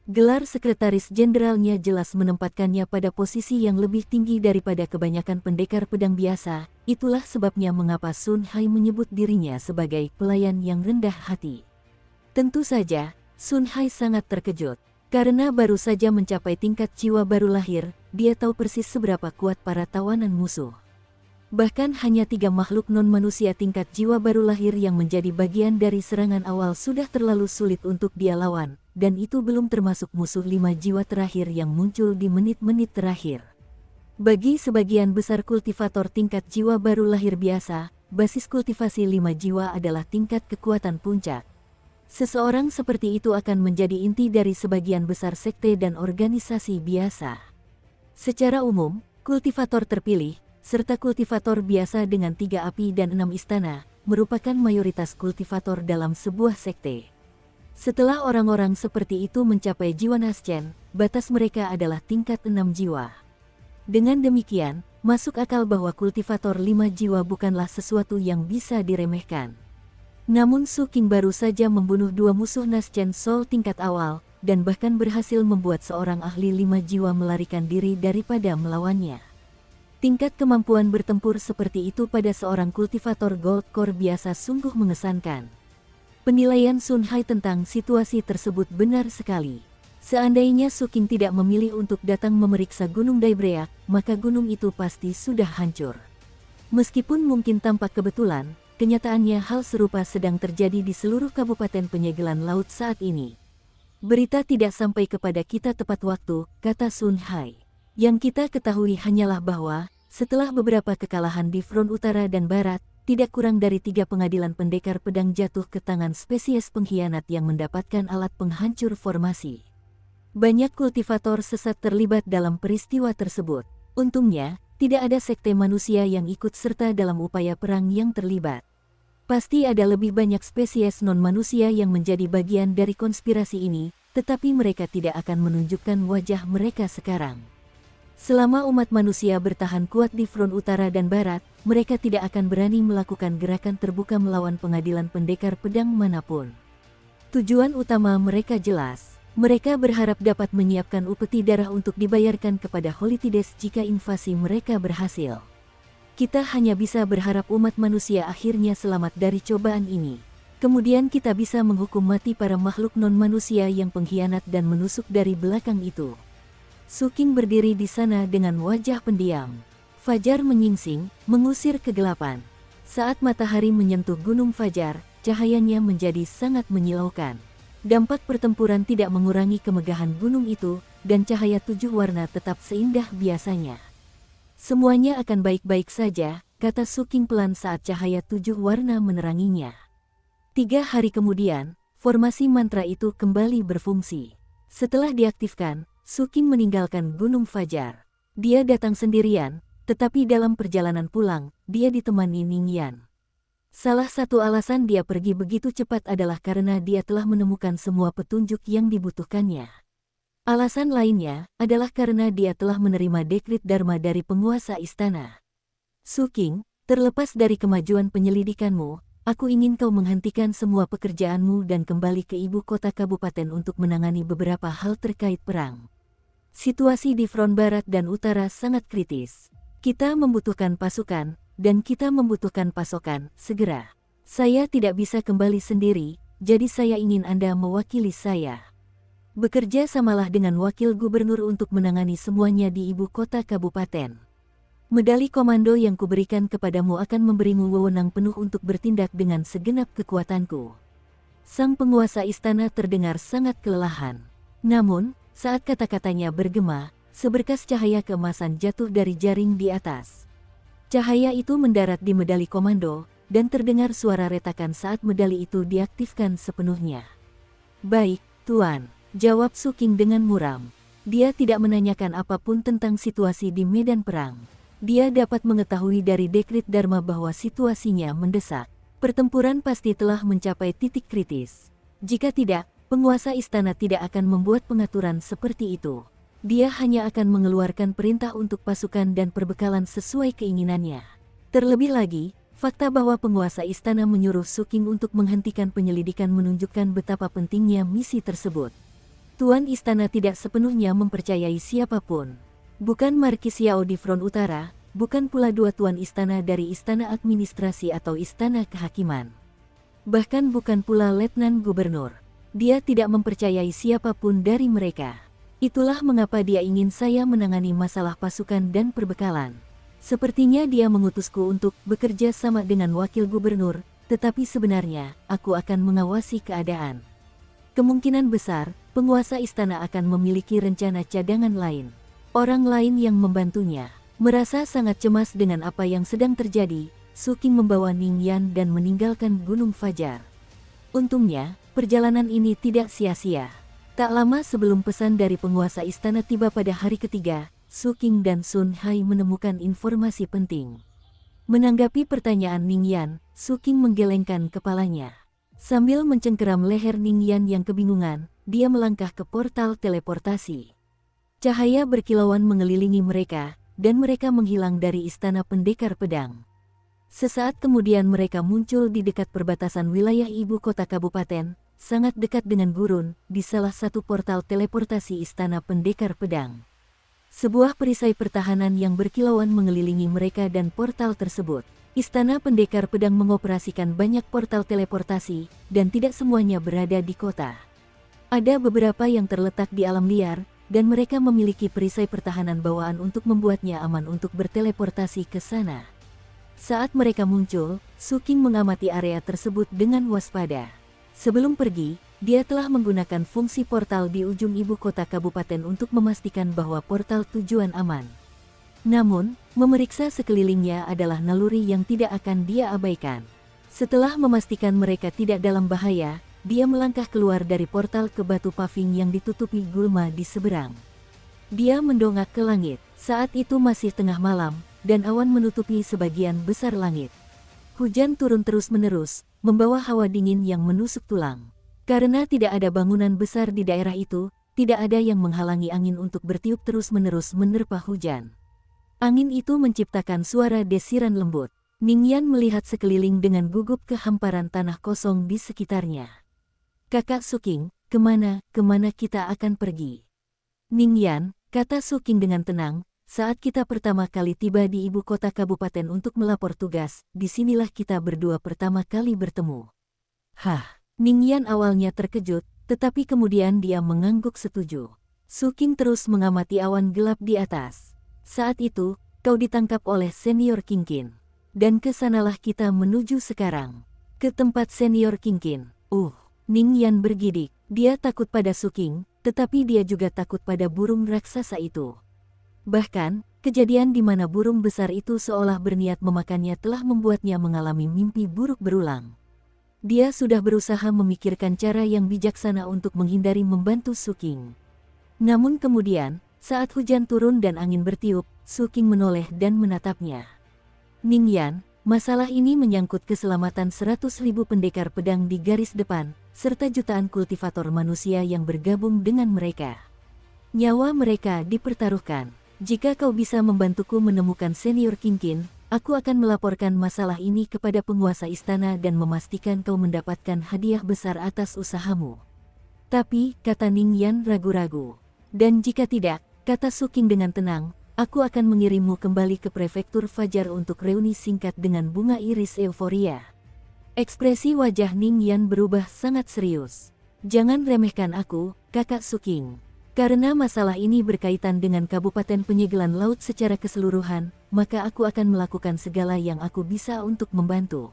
Gelar Sekretaris Jenderalnya jelas menempatkannya pada posisi yang lebih tinggi daripada kebanyakan pendekar pedang biasa, itulah sebabnya mengapa Sun Hai menyebut dirinya sebagai pelayan yang rendah hati. Tentu saja, Sun Hai sangat terkejut. Karena baru saja mencapai tingkat jiwa baru lahir, dia tahu persis seberapa kuat para tawanan musuh. Bahkan hanya 3 makhluk non-manusia tingkat jiwa baru lahir yang menjadi bagian dari serangan awal sudah terlalu sulit untuk dia lawan, dan itu belum termasuk musuh 5 jiwa terakhir yang muncul di menit-menit terakhir. Bagi sebagian besar kultivator tingkat jiwa baru lahir biasa, basis kultivasi 5 jiwa adalah tingkat kekuatan puncak. Seseorang seperti itu akan menjadi inti dari sebagian besar sekte dan organisasi biasa. Secara umum, kultivator terpilih, serta kultivator biasa dengan 3 api dan 6 istana, merupakan mayoritas kultivator dalam sebuah sekte. Setelah orang-orang seperti itu mencapai jiwa Naschen, batas mereka adalah tingkat 6 jiwa. Dengan demikian, masuk akal bahwa kultivator 5 jiwa bukanlah sesuatu yang bisa diremehkan. Namun Su King baru saja membunuh 2 musuh Naschen Soul tingkat awal, dan bahkan berhasil membuat seorang ahli 5 jiwa melarikan diri daripada melawannya. Tingkat kemampuan bertempur seperti itu pada seorang kultivator Gold Core biasa sungguh mengesankan. Penilaian Sun Hai tentang situasi tersebut benar sekali. Seandainya Su King tidak memilih untuk datang memeriksa Gunung Daebreak, maka gunung itu pasti sudah hancur. Meskipun mungkin tampak kebetulan, kenyataannya hal serupa sedang terjadi di seluruh kabupaten penyegelan laut saat ini. Berita tidak sampai kepada kita tepat waktu, kata Sun Hai. Yang kita ketahui hanyalah bahwa, setelah beberapa kekalahan di front utara dan barat, tidak kurang dari 3 pengadilan pendekar pedang jatuh ke tangan spesies pengkhianat yang mendapatkan alat penghancur formasi. Banyak kultivator sesat terlibat dalam peristiwa tersebut. Untungnya, tidak ada sekte manusia yang ikut serta dalam upaya perang yang terlibat. Pasti ada lebih banyak spesies non-manusia yang menjadi bagian dari konspirasi ini, tetapi mereka tidak akan menunjukkan wajah mereka sekarang. Selama umat manusia bertahan kuat di front utara dan barat, mereka tidak akan berani melakukan gerakan terbuka melawan pengadilan pendekar pedang manapun. Tujuan utama mereka jelas. Mereka berharap dapat menyiapkan upeti darah untuk dibayarkan kepada Holidides jika invasi mereka berhasil. Kita hanya bisa berharap umat manusia akhirnya selamat dari cobaan ini. Kemudian kita bisa menghukum mati para makhluk non-manusia yang pengkhianat dan menusuk dari belakang itu. Su King berdiri di sana dengan wajah pendiam. Fajar menyingsing, mengusir kegelapan. Saat matahari menyentuh Gunung Fajar, cahayanya menjadi sangat menyilaukan. Dampak pertempuran tidak mengurangi kemegahan gunung itu, dan cahaya 7 warna tetap seindah biasanya. Semuanya akan baik-baik saja, kata Su King pelan saat cahaya 7 warna meneranginya. 3 hari kemudian, formasi mantra itu kembali berfungsi. Setelah diaktifkan, Su King meninggalkan Gunung Fajar. Dia datang sendirian, tetapi dalam perjalanan pulang, dia ditemani Ning Yan. Salah satu alasan dia pergi begitu cepat adalah karena dia telah menemukan semua petunjuk yang dibutuhkannya. Alasan lainnya adalah karena dia telah menerima dekrit Dharma dari penguasa istana. Su King, terlepas dari kemajuan penyelidikanmu, aku ingin kau menghentikan semua pekerjaanmu dan kembali ke ibu kota kabupaten untuk menangani beberapa hal terkait perang. Situasi di front barat dan utara sangat kritis. Kita membutuhkan pasukan, dan kita membutuhkan pasokan, segera. Saya tidak bisa kembali sendiri, jadi saya ingin Anda mewakili saya. Bekerja samalah dengan wakil gubernur untuk menangani semuanya di ibu kota kabupaten. Medali komando yang kuberikan kepadamu akan memberimu wewenang penuh untuk bertindak dengan segenap kekuatanku. Sang penguasa istana terdengar sangat kelelahan. Namun, saat kata-katanya bergema, seberkas cahaya keemasan jatuh dari jaring di atas. Cahaya itu mendarat di medali komando, dan terdengar suara retakan saat medali itu diaktifkan sepenuhnya. Baik, Tuan, jawab Su King dengan muram. Dia tidak menanyakan apapun tentang situasi di medan perang. Dia dapat mengetahui dari dekrit Dharma bahwa situasinya mendesak. Pertempuran pasti telah mencapai titik kritis. Jika tidak, penguasa istana tidak akan membuat pengaturan seperti itu. Dia hanya akan mengeluarkan perintah untuk pasukan dan perbekalan sesuai keinginannya. Terlebih lagi, fakta bahwa penguasa istana menyuruh Su King untuk menghentikan penyelidikan menunjukkan betapa pentingnya misi tersebut. Tuan istana tidak sepenuhnya mempercayai siapapun. Bukan Markis Xiao di front utara, bukan pula 2 tuan istana dari istana administrasi atau istana kehakiman. Bahkan bukan pula letnan gubernur. Dia tidak mempercayai siapapun dari mereka. Itulah mengapa dia ingin saya menangani masalah pasukan dan perbekalan. Sepertinya dia mengutusku untuk bekerja sama dengan wakil gubernur, tetapi sebenarnya aku akan mengawasi keadaan. Kemungkinan besar, penguasa istana akan memiliki rencana cadangan lain. Orang lain yang membantunya merasa sangat cemas dengan apa yang sedang terjadi. Su Qing membawa Ningyan dan meninggalkan Gunung Fajar. Untungnya, perjalanan ini tidak sia-sia. Tak lama sebelum pesan dari penguasa istana tiba pada hari ketiga, Su Qing dan Sun Hai menemukan informasi penting. Menanggapi pertanyaan Ningyan, Su Qing menggelengkan kepalanya. Sambil mencengkeram leher Ningyan yang kebingungan, dia melangkah ke portal teleportasi. Cahaya berkilauan mengelilingi mereka, dan mereka menghilang dari istana pendekar pedang. Sesaat kemudian mereka muncul di dekat perbatasan wilayah ibu kota kabupaten, sangat dekat dengan gurun, di salah satu portal teleportasi istana pendekar pedang. Sebuah perisai pertahanan yang berkilauan mengelilingi mereka dan portal tersebut. Istana pendekar pedang mengoperasikan banyak portal teleportasi, dan tidak semuanya berada di kota. Ada beberapa yang terletak di alam liar, dan mereka memiliki perisai pertahanan bawaan untuk membuatnya aman untuk berteleportasi ke sana. Saat mereka muncul, Su Qing mengamati area tersebut dengan waspada. Sebelum pergi, dia telah menggunakan fungsi portal di ujung ibu kota kabupaten untuk memastikan bahwa portal tujuan aman. Namun, memeriksa sekelilingnya adalah naluri yang tidak akan dia abaikan. Setelah memastikan mereka tidak dalam bahaya, dia melangkah keluar dari portal ke batu paving yang ditutupi gulma di seberang. Dia mendongak ke langit. Saat itu masih tengah malam, dan awan menutupi sebagian besar langit. Hujan turun terus-menerus, membawa hawa dingin yang menusuk tulang. Karena tidak ada bangunan besar di daerah itu, tidak ada yang menghalangi angin untuk bertiup terus-menerus menerpa hujan. Angin itu menciptakan suara desiran lembut. Ningyan melihat sekeliling dengan gugup ke hamparan tanah kosong di sekitarnya. "Kakak Su Qing, kemana kita akan pergi?" "Ningyan," kata Su Qing dengan tenang, "saat kita pertama kali tiba di ibu kota kabupaten untuk melapor tugas, disinilah kita berdua pertama kali bertemu." "Hah?" Ningyan awalnya terkejut, tetapi kemudian dia mengangguk setuju. Su Qing terus mengamati awan gelap di atas. "Saat itu, kau ditangkap oleh senior Qingqin. Dan kesanalah kita menuju sekarang. Ke tempat senior Qingqin." Ningyan bergidik. Dia takut pada Su Qing, tetapi dia juga takut pada burung raksasa itu. Bahkan, kejadian di mana burung besar itu seolah berniat memakannya telah membuatnya mengalami mimpi buruk berulang. Dia sudah berusaha memikirkan cara yang bijaksana untuk menghindari membantu Su Qing. Namun kemudian, saat hujan turun dan angin bertiup, Su Qing menoleh dan menatapnya. "Ningyan, masalah ini menyangkut keselamatan 100.000 pendekar pedang di garis depan, serta jutaan kultivator manusia yang bergabung dengan mereka. Nyawa mereka dipertaruhkan. Jika kau bisa membantuku menemukan senior Qingqin, aku akan melaporkan masalah ini kepada penguasa istana dan memastikan kau mendapatkan hadiah besar atas usahamu." "Tapi," kata Ningyan ragu-ragu. "Dan jika tidak," kata Su Qing dengan tenang, "aku akan mengirimmu kembali ke prefektur Fajar untuk reuni singkat dengan bunga iris euforia." Ekspresi wajah Ningyan berubah sangat serius. "Jangan remehkan aku, kakak Su Qing. Karena masalah ini berkaitan dengan Kabupaten Penyegelan Laut secara keseluruhan, maka aku akan melakukan segala yang aku bisa untuk membantu.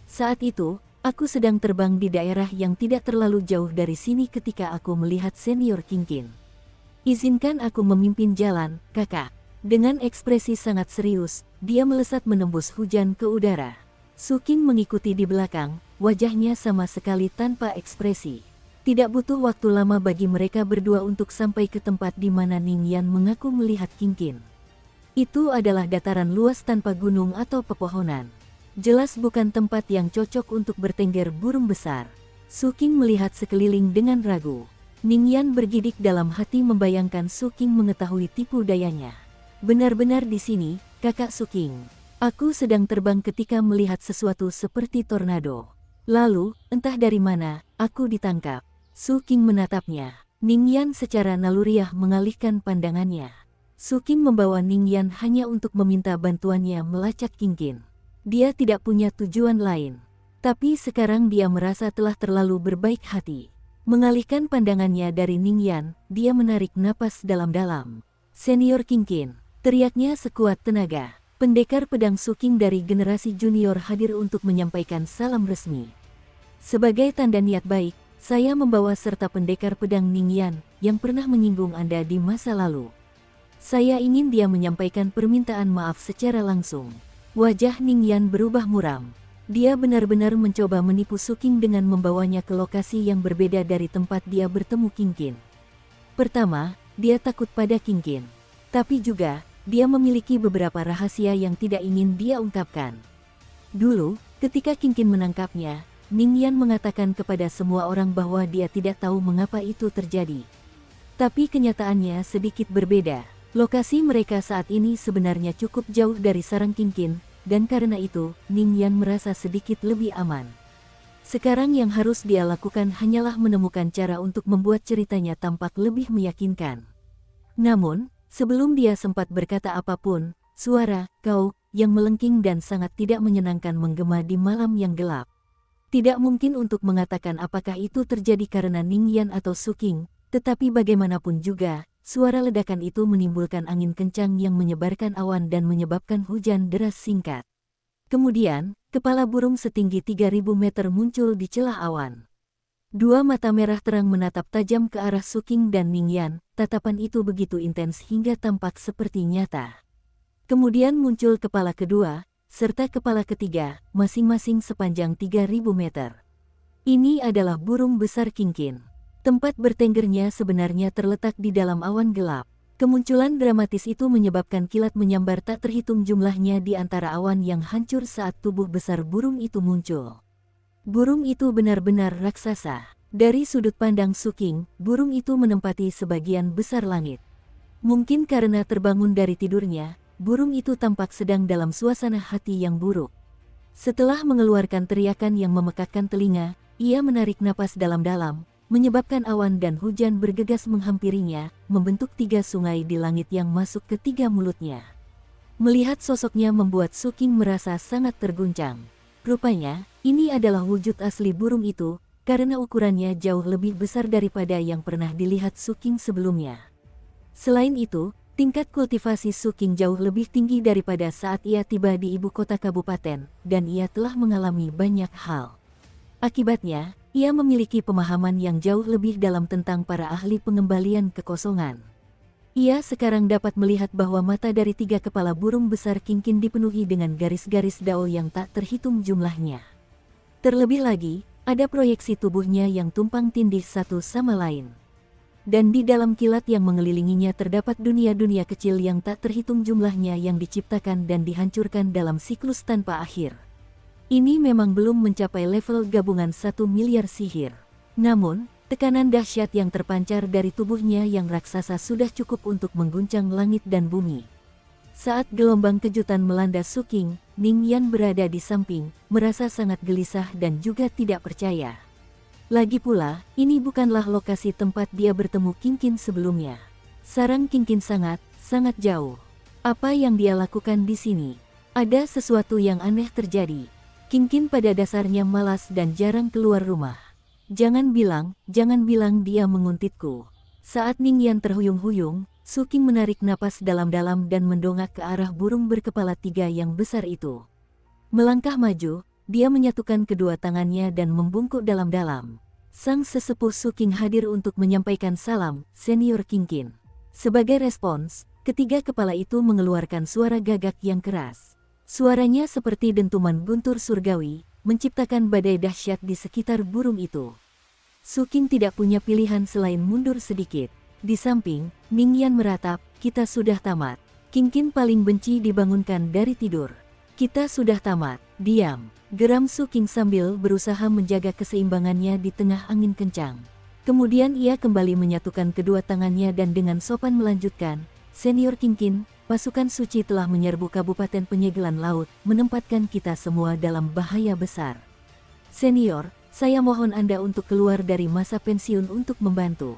Saat itu, aku sedang terbang di daerah yang tidak terlalu jauh dari sini ketika aku melihat senior Qingqin. Izinkan aku memimpin jalan, kakak." Dengan ekspresi sangat serius, dia melesat menembus hujan ke udara. Su Qing mengikuti di belakang, wajahnya sama sekali tanpa ekspresi. Tidak butuh waktu lama bagi mereka berdua untuk sampai ke tempat di mana Ningyan mengaku melihat Qingqin. Itu adalah dataran luas tanpa gunung atau pepohonan. Jelas bukan tempat yang cocok untuk bertengger burung besar. Su Qing melihat sekeliling dengan ragu. Ningyan bergidik dalam hati membayangkan Su Qing mengetahui tipu dayanya. "Benar-benar di sini, kakak Su Qing. Aku sedang terbang ketika melihat sesuatu seperti tornado. Lalu, entah dari mana, aku ditangkap." Su Qing menatapnya. Ningyan secara naluriah mengalihkan pandangannya. Su Qing membawa Ningyan hanya untuk meminta bantuannya melacak Qingqin. Dia tidak punya tujuan lain. Tapi sekarang dia merasa telah terlalu berbaik hati. Mengalihkan pandangannya dari Ningyan, dia menarik napas dalam-dalam. "Senior Qingqin," teriaknya sekuat tenaga. Pendekar pedang Suking dari generasi junior hadir untuk menyampaikan salam resmi. Sebagai tanda niat baik, saya membawa serta pendekar pedang Ningyan yang pernah menyinggung Anda di masa lalu. Saya ingin dia menyampaikan permintaan maaf secara langsung. Wajah Ningyan berubah muram. Dia benar-benar mencoba menipu Suking dengan membawanya ke lokasi yang berbeda dari tempat dia bertemu Kingkin. Pertama, dia takut pada Kingkin. Tapi juga, dia memiliki beberapa rahasia yang tidak ingin dia ungkapkan. Dulu, ketika Kingkin menangkapnya, Ningyan mengatakan kepada semua orang bahwa dia tidak tahu mengapa itu terjadi. Tapi kenyataannya sedikit berbeda. Lokasi mereka saat ini sebenarnya cukup jauh dari sarang Kingkin, dan karena itu, Ningyan merasa sedikit lebih aman. Sekarang yang harus dia lakukan hanyalah menemukan cara untuk membuat ceritanya tampak lebih meyakinkan. Namun, sebelum dia sempat berkata apapun, suara "kau" yang melengking dan sangat tidak menyenangkan menggema di malam yang gelap. Tidak mungkin untuk mengatakan apakah itu terjadi karena Ningyan atau Suking, tetapi bagaimanapun juga, suara ledakan itu menimbulkan angin kencang yang menyebarkan awan dan menyebabkan hujan deras singkat. Kemudian, kepala burung setinggi 3.000 meter muncul di celah awan. Dua mata merah terang menatap tajam ke arah Suking dan Ningyan, tatapan itu begitu intens hingga tampak seperti nyata. Kemudian muncul kepala kedua, serta kepala ketiga, masing-masing sepanjang 3.000 meter. Ini adalah burung besar Kingkin. Tempat bertenggernya sebenarnya terletak di dalam awan gelap. Kemunculan dramatis itu menyebabkan kilat menyambar tak terhitung jumlahnya di antara awan yang hancur saat tubuh besar burung itu muncul. Burung itu benar-benar raksasa. Dari sudut pandang Suking, burung itu menempati sebagian besar langit. Mungkin karena terbangun dari tidurnya, burung itu tampak sedang dalam suasana hati yang buruk. Setelah mengeluarkan teriakan yang memekakkan telinga, ia menarik napas dalam-dalam, menyebabkan awan dan hujan bergegas menghampirinya, membentuk 3 sungai di langit yang masuk ke 3 mulutnya. Melihat sosoknya membuat Suking merasa sangat terguncang. Rupanya, ini adalah wujud asli burung itu, karena ukurannya jauh lebih besar daripada yang pernah dilihat Suking sebelumnya. Selain itu, tingkat kultivasi Suking jauh lebih tinggi daripada saat ia tiba di ibu kota kabupaten, dan ia telah mengalami banyak hal. Akibatnya, ia memiliki pemahaman yang jauh lebih dalam tentang para ahli pengembalian kekosongan. Ia sekarang dapat melihat bahwa mata dari 3 kepala burung besar Kingkin dipenuhi dengan garis-garis dao yang tak terhitung jumlahnya. Terlebih lagi, ada proyeksi tubuhnya yang tumpang tindih satu sama lain. Dan di dalam kilat yang mengelilinginya terdapat dunia-dunia kecil yang tak terhitung jumlahnya yang diciptakan dan dihancurkan dalam siklus tanpa akhir. Ini memang belum mencapai level gabungan 1 miliar sihir. Namun, tekanan dahsyat yang terpancar dari tubuhnya yang raksasa sudah cukup untuk mengguncang langit dan bumi. Saat gelombang kejutan melanda Suking, Ningyan berada di samping, merasa sangat gelisah dan juga tidak percaya. Lagi pula, ini bukanlah lokasi tempat dia bertemu Kingkin sebelumnya. Sarang Kingkin sangat jauh. Apa yang dia lakukan di sini? Ada sesuatu yang aneh terjadi. Kingkin pada dasarnya malas dan jarang keluar rumah. Jangan bilang dia menguntitku. Saat Ningyan terhuyung-huyung, Suking menarik napas dalam-dalam dan mendongak ke arah burung berkepala 3 yang besar itu. Melangkah maju, dia menyatukan kedua tangannya dan membungkuk dalam-dalam. Sang sesepuh Suking hadir untuk menyampaikan salam, Senior Kingkin. Sebagai respons, ketiga kepala itu mengeluarkan suara gagak yang keras. Suaranya seperti dentuman guntur surgawi, menciptakan badai dahsyat di sekitar burung itu. Suking tidak punya pilihan selain mundur sedikit. Di samping, Ningyan meratap, "Kita sudah tamat." Kingkin paling benci dibangunkan dari tidur. "Kita sudah tamat, diam," geram Suking sambil berusaha menjaga keseimbangannya di tengah angin kencang. Kemudian ia kembali menyatukan kedua tangannya dan dengan sopan melanjutkan, "Senior Kingkin, pasukan suci telah menyerbu Kabupaten Penyegelan Laut, menempatkan kita semua dalam bahaya besar. Senior, saya mohon Anda untuk keluar dari masa pensiun untuk membantu.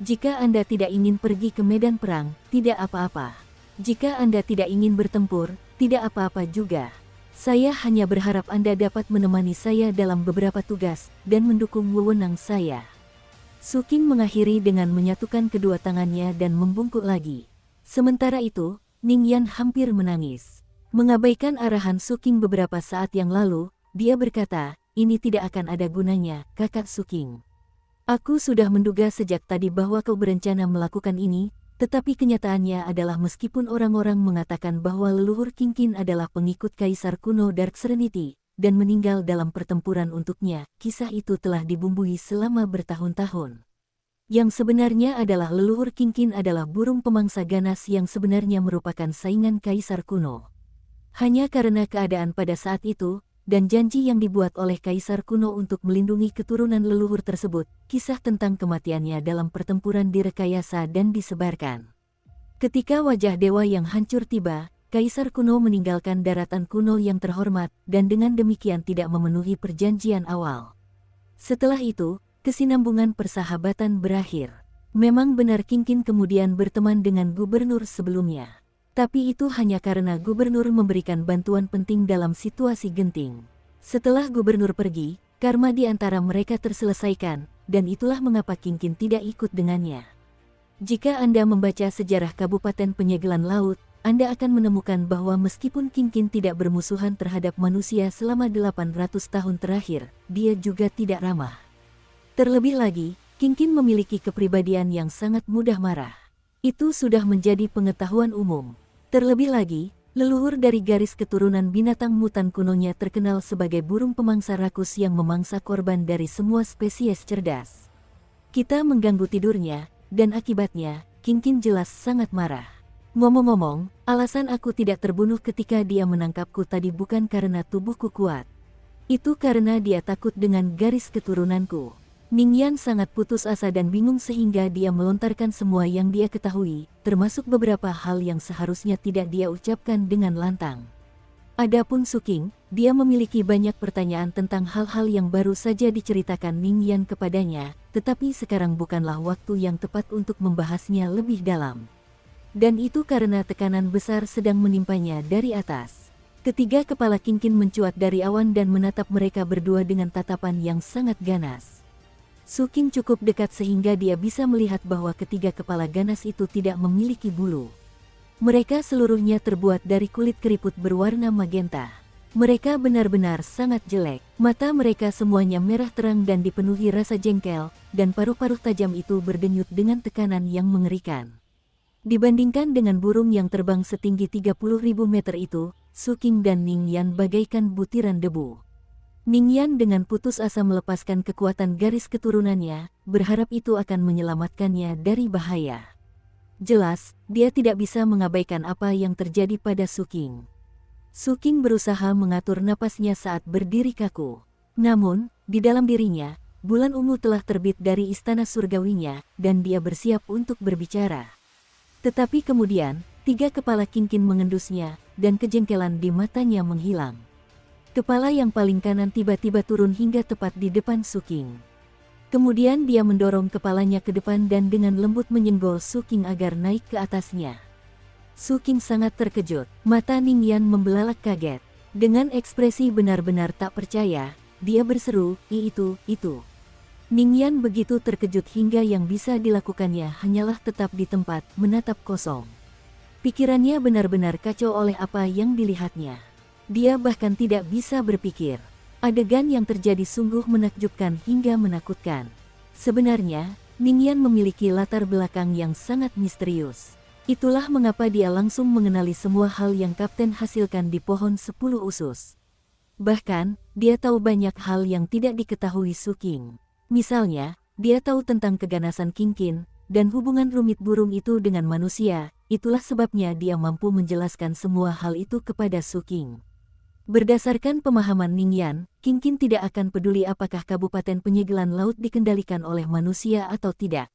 Jika Anda tidak ingin pergi ke medan perang, tidak apa-apa. Jika Anda tidak ingin bertempur, tidak apa-apa juga. Saya hanya berharap Anda dapat menemani saya dalam beberapa tugas, dan mendukung wewenang saya." Suking mengakhiri dengan menyatukan kedua tangannya dan membungkuk lagi. Sementara itu, Ningyan hampir menangis. Mengabaikan arahan Suking beberapa saat yang lalu, dia berkata, ini tidak akan ada gunanya, kakak Suking. Aku sudah menduga sejak tadi bahwa kau berencana melakukan ini, tetapi kenyataannya adalah meskipun orang-orang mengatakan bahwa leluhur Kingkin adalah pengikut Kaisar kuno Dark Serenity, dan meninggal dalam pertempuran untuknya, kisah itu telah dibumbui selama bertahun-tahun. Yang sebenarnya adalah leluhur Kingkin adalah burung pemangsa ganas yang sebenarnya merupakan saingan Kaisar kuno. Hanya karena keadaan pada saat itu, dan janji yang dibuat oleh Kaisar kuno untuk melindungi keturunan leluhur tersebut, kisah tentang kematiannya dalam pertempuran direkayasa dan disebarkan. Ketika wajah dewa yang hancur tiba, Kaisar kuno meninggalkan daratan kuno yang terhormat, dan dengan demikian tidak memenuhi perjanjian awal. Setelah itu, kesinambungan persahabatan berakhir. Memang benar Kingkin kemudian berteman dengan gubernur sebelumnya. Tapi itu hanya karena gubernur memberikan bantuan penting dalam situasi genting. Setelah gubernur pergi, karma di antara mereka terselesaikan, dan itulah mengapa Kingkin tidak ikut dengannya. Jika Anda membaca sejarah Kabupaten Penyegelan Laut, Anda akan menemukan bahwa meskipun Kingkin tidak bermusuhan terhadap manusia selama 800 tahun terakhir, dia juga tidak ramah. Terlebih lagi, Kingkin memiliki kepribadian yang sangat mudah marah. Itu sudah menjadi pengetahuan umum. Terlebih lagi, leluhur dari garis keturunan binatang mutan kunonya terkenal sebagai burung pemangsa rakus yang memangsa korban dari semua spesies cerdas. Kita mengganggu tidurnya, dan akibatnya, Kingkin jelas sangat marah. Ngomong-ngomong, alasan aku tidak terbunuh ketika dia menangkapku tadi bukan karena tubuhku kuat. Itu karena dia takut dengan garis keturunanku. Ningyan sangat putus asa dan bingung sehingga dia melontarkan semua yang dia ketahui, termasuk beberapa hal yang seharusnya tidak dia ucapkan dengan lantang. Adapun Suking, dia memiliki banyak pertanyaan tentang hal-hal yang baru saja diceritakan Ningyan kepadanya, tetapi sekarang bukanlah waktu yang tepat untuk membahasnya lebih dalam. Dan itu karena tekanan besar sedang menimpanya dari atas. Ketiga kepala Kingkin mencuat dari awan dan menatap mereka berdua dengan tatapan yang sangat ganas. Suking cukup dekat sehingga dia bisa melihat bahwa ketiga kepala ganas itu tidak memiliki bulu. Mereka seluruhnya terbuat dari kulit keriput berwarna magenta. Mereka benar-benar sangat jelek. Mata mereka semuanya merah terang dan dipenuhi rasa jengkel, dan paruh-paruh tajam itu berdenyut dengan tekanan yang mengerikan. Dibandingkan dengan burung yang terbang setinggi 30.000 meter itu, Suking dan Ningyan bagaikan butiran debu. Ningyan dengan putus asa melepaskan kekuatan garis keturunannya, berharap itu akan menyelamatkannya dari bahaya. Jelas, dia tidak bisa mengabaikan apa yang terjadi pada Suking. Suking berusaha mengatur napasnya saat berdiri kaku. Namun, di dalam dirinya, bulan ungu telah terbit dari istana surgawinya, dan dia bersiap untuk berbicara. Tetapi kemudian, tiga kepala Kingkin mengendusnya, dan kejengkelan di matanya menghilang. Kepala yang paling kanan tiba-tiba turun hingga tepat di depan Suking. Kemudian dia mendorong kepalanya ke depan dan dengan lembut menyenggol Suking agar naik ke atasnya. Suking sangat terkejut, mata Ningyan membelalak kaget. Dengan ekspresi benar-benar tak percaya, dia berseru, itu. Ningyan begitu terkejut hingga yang bisa dilakukannya hanyalah tetap di tempat, menatap kosong. Pikirannya benar-benar kacau oleh apa yang dilihatnya. Dia bahkan tidak bisa berpikir. Adegan yang terjadi sungguh menakjubkan hingga menakutkan. Sebenarnya, Ningyan memiliki latar belakang yang sangat misterius. Itulah mengapa dia langsung mengenali semua hal yang Kapten hasilkan di pohon 10 usus. Bahkan, dia tahu banyak hal yang tidak diketahui Suking. Misalnya, dia tahu tentang keganasan Kingkin, dan hubungan rumit burung itu dengan manusia, itulah sebabnya dia mampu menjelaskan semua hal itu kepada Suking. Berdasarkan pemahaman Ningyan, Kingkin tidak akan peduli apakah Kabupaten Penyegelan Laut dikendalikan oleh manusia atau tidak.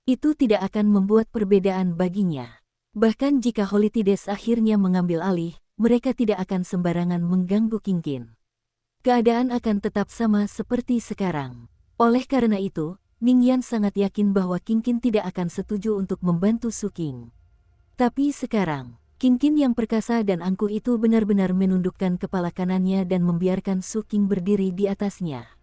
Itu tidak akan membuat perbedaan baginya. Bahkan jika Holidides akhirnya mengambil alih, mereka tidak akan sembarangan mengganggu Kingkin. Keadaan akan tetap sama seperti sekarang. Oleh karena itu, Ningyan sangat yakin bahwa Kingkin tidak akan setuju untuk membantu Suking. Tapi sekarang, Kingkin yang perkasa dan angkuh itu benar-benar menundukkan kepala kanannya dan membiarkan Suking berdiri di atasnya.